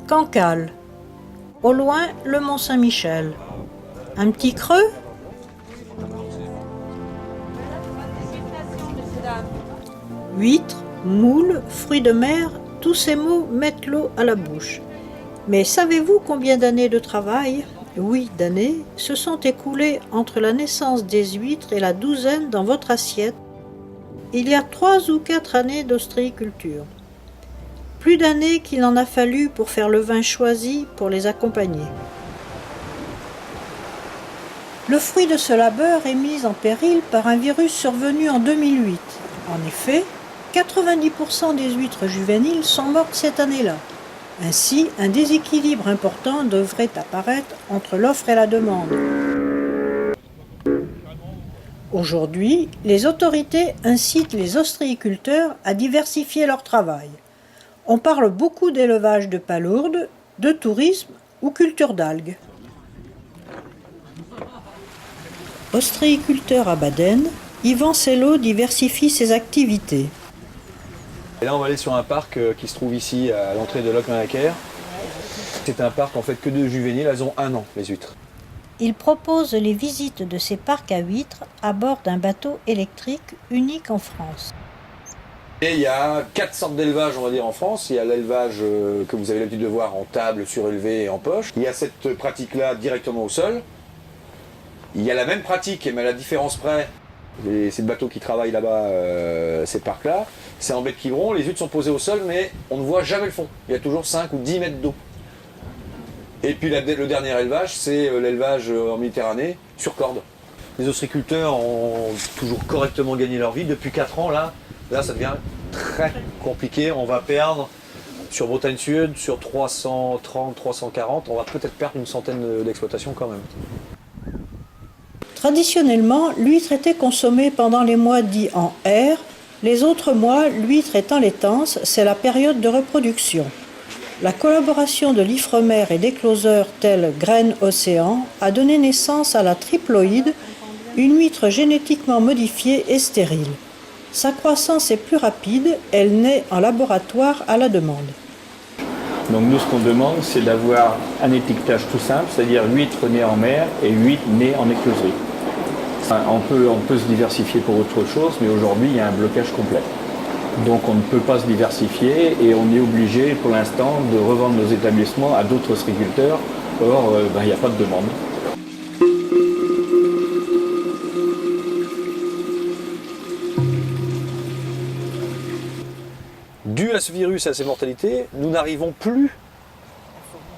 Cancale. Au loin, le Mont Saint-Michel. Un petit creux? Huîtres, moules, fruits de mer, tous ces mots mettent l'eau à la bouche. Mais savez-vous combien d'années de travail, oui, d'années, se sont écoulées entre la naissance des huîtres et la douzaine dans votre assiette? Il y a 3 ou 4 années d'ostréiculture. Plus d'années qu'il en a fallu pour faire le vin choisi pour les accompagner. Le fruit de ce labeur est mis en péril par un virus survenu en 2008. En effet, 90% des huîtres juvéniles sont mortes cette année-là. Ainsi, un déséquilibre important devrait apparaître entre l'offre et la demande. Aujourd'hui, les autorités incitent les ostréiculteurs à diversifier leur travail. On parle beaucoup d'élevage de palourdes, de tourisme ou culture d'algues. Ostréiculteur à Baden, Yvan Sello diversifie ses activités. Et là on va aller sur un parc qui se trouve ici à l'entrée de Locmainlaquer. C'est un parc en fait que de juvéniles, elles ont 1 an les huîtres. Il propose les visites de ces parcs à huîtres à bord d'un bateau électrique unique en France. Et il y a 4 sortes d'élevage on va dire en France. Il y a l'élevage que vous avez l'habitude de voir en table, surélevé et en poche. Il y a cette pratique-là directement au sol. Il y a la même pratique mais à la différence près. C'est le bateau qui travaille là-bas, ces parcs-là. C'est en baie de Quiberon, les huîtres sont posées au sol, mais on ne voit jamais le fond. Il y a toujours 5 ou 10 mètres d'eau. Et puis le dernier élevage, c'est l'élevage en Méditerranée, sur corde. Les ostréiculteurs ont toujours correctement gagné leur vie. Depuis 4 ans, là ça devient très compliqué. On va perdre, sur Bretagne Sud, sur 330, 340, on va peut-être perdre une centaine d'exploitations quand même. Traditionnellement, l'huître était consommée pendant les mois dits en R. Les autres mois, l'huître étant l'étance, c'est la période de reproduction. La collaboration de l'Ifremer et d'écloseurs tels Graines Océan a donné naissance à la triploïde, une huître génétiquement modifiée et stérile. Sa croissance est plus rapide, elle naît en laboratoire à la demande. Donc nous, ce qu'on demande, c'est d'avoir un étiquetage tout simple, c'est-à-dire huître née en mer et huître née en écloserie. On peut se diversifier pour autre chose, mais aujourd'hui, il y a un blocage complet. Donc on ne peut pas se diversifier et on est obligé, pour l'instant, de revendre nos établissements à d'autres ostréiculteurs. Or, il n'y a pas de demande. Dû à ce virus et à ces mortalités, nous n'arrivons plus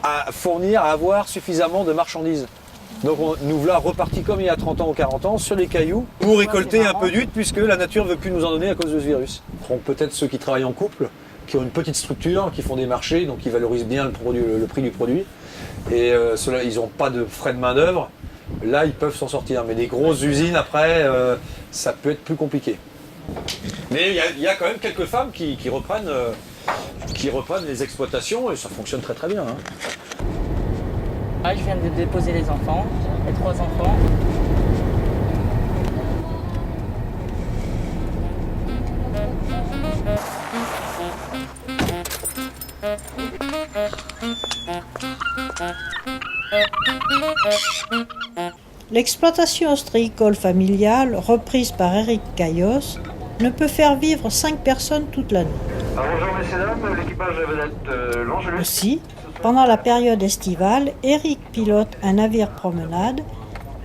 à fournir, à avoir suffisamment de marchandises. Donc nous voilà repartis comme il y a 30 ans ou 40 ans sur les cailloux pour récolter un peu d'huîtres puisque la nature ne veut plus nous en donner à cause de ce virus. Donc peut-être ceux qui travaillent en couple, qui ont une petite structure, qui font des marchés, donc qui valorisent bien le prix du produit. Et ceux-là, ils n'ont pas de frais de main d'œuvre. Là, ils peuvent s'en sortir. Mais des grosses usines, après, ça peut être plus compliqué. Mais il y a quand même quelques femmes qui reprennent les exploitations et ça fonctionne très très bien. Je viens de déposer les enfants, les 3 enfants. L'exploitation ostréicole familiale, reprise par Éric Caillos, ne peut faire vivre 5 personnes toute l'année. Bonjour messieurs, dames, l'équipage vedette l'Angelus. Aussi, pendant la période estivale, Éric pilote un navire promenade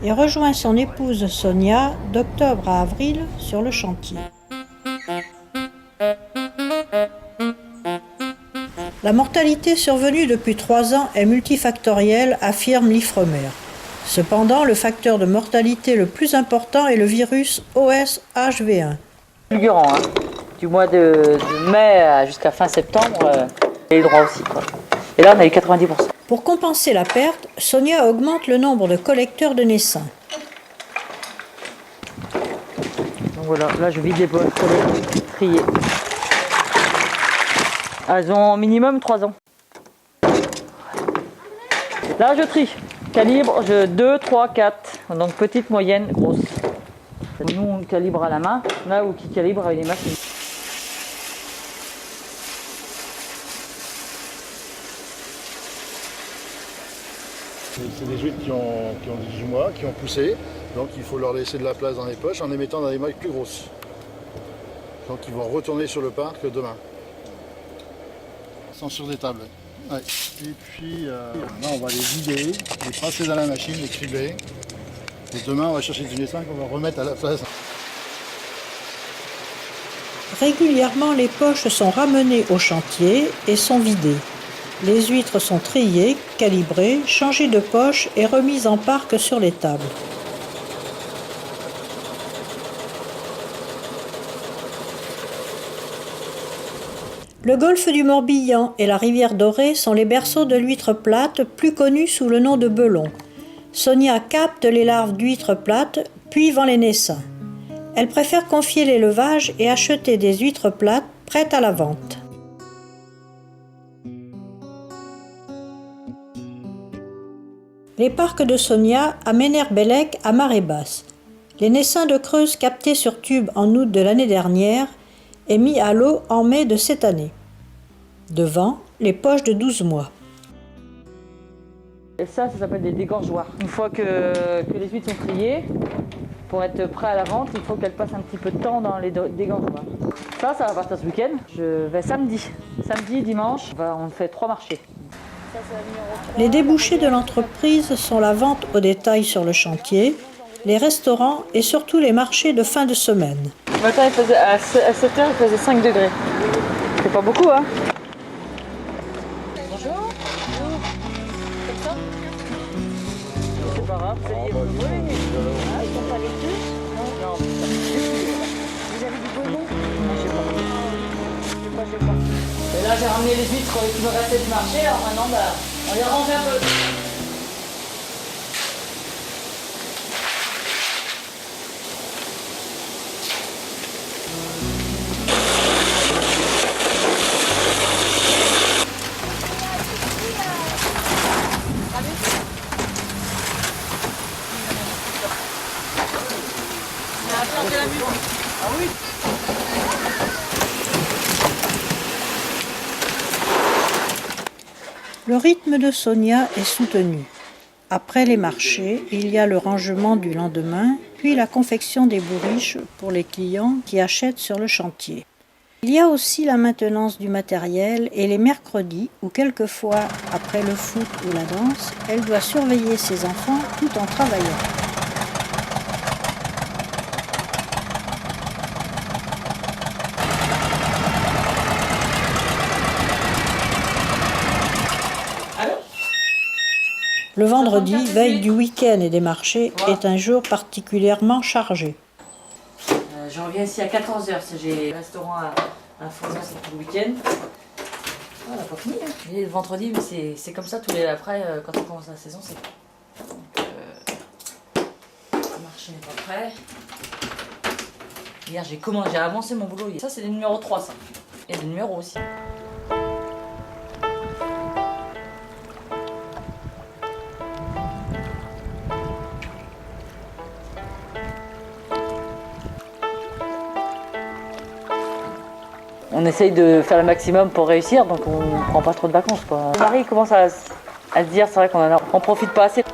et rejoint son épouse Sonia d'octobre à avril sur le chantier. La mortalité survenue depuis 3 ans est multifactorielle, affirme l'Ifremer. Cependant, le facteur de mortalité le plus important est le virus OSHV1. Fulgurant, du mois de mai jusqu'à fin septembre, il y a eu le droit aussi, quoi. Et là, on a eu 90%. Pour compenser la perte, Sonia augmente le nombre de collecteurs de naissins. Donc voilà, là je vide les poches pour les trier. Elles ont minimum 3 ans. Là je trie. Calibre 2, 3, 4. Donc petite, moyenne, grosse. Nous on calibre à la main, là où qui calibre avec les machines. C'est des huîtres qui ont 18 mois, qui ont poussé. Donc il faut leur laisser de la place dans les poches en les mettant dans des mailles plus grosses. Donc ils vont retourner sur le parc demain. Ils sont sur des tables. Ouais. Et puis là on va les vider, les passer dans la machine, les cribler. Et demain on va chercher du dessin qu'on va remettre à la place. Régulièrement, les poches sont ramenées au chantier et sont vidées. Les huîtres sont triées, calibrées, changées de poche et remises en parc sur les tables. Le golfe du Morbihan et la rivière Dorée sont les berceaux de l'huître plate, plus connue sous le nom de belon. Sonia capte les larves d'huîtres plates, puis vend les naissins. Elle préfère confier l'élevage et acheter des huîtres plates prêtes à la vente. Les parcs de Sonia à Ménère-Bellec à marée basse. Les naissins de Creuse captés sur tube en août de l'année dernière et mis à l'eau en mai de cette année. Devant, les poches de 12 mois. Et ça s'appelle des dégorgeoirs. Une fois que les huîtres sont triées, pour être prêt à la vente, il faut qu'elles passent un petit peu de temps dans les dégorgeoirs. Ça va partir ce week-end. Je vais samedi. Samedi, dimanche, on fait 3 marchés. Les débouchés de l'entreprise sont la vente au détail sur le chantier, les restaurants et surtout les marchés de fin de semaine. Le matin, à 7h, il faisait 5 degrés. C'est pas beaucoup, hein? Bonjour. Comme ça? C'est pas grave. Oui. Ils sont pas les plus? Non. Vous avez du bonbon? Non, je sais pas. Et là, j'ai ramené les huîtres qui me restaient du marché. Alors maintenant, on les range un peu. Le rythme de Sonia est soutenu. Après les marchés, il y a le rangement du lendemain, puis la confection des bourriches pour les clients qui achètent sur le chantier. Il y a aussi la maintenance du matériel et les mercredis où quelquefois, après le foot ou la danse, elle doit surveiller ses enfants tout en travaillant. Le vendredi, veille du week-end et des marchés, est un jour particulièrement chargé. Je reviens ici à 14h, j'ai un restaurant à Fausan, c'est tout le week-end. On n'a pas fini, hein. Et le vendredi, mais c'est comme ça tous les après, quand on commence la saison, c'est donc, le marché n'est pas prêt. Hier, j'ai avancé mon boulot. Ça, c'est le numéro 3, ça. Et le numéro aussi. On essaye de faire le maximum pour réussir, donc on prend pas trop de vacances, quoi. Mon mari commence à se dire, c'est vrai qu'on profite pas assez.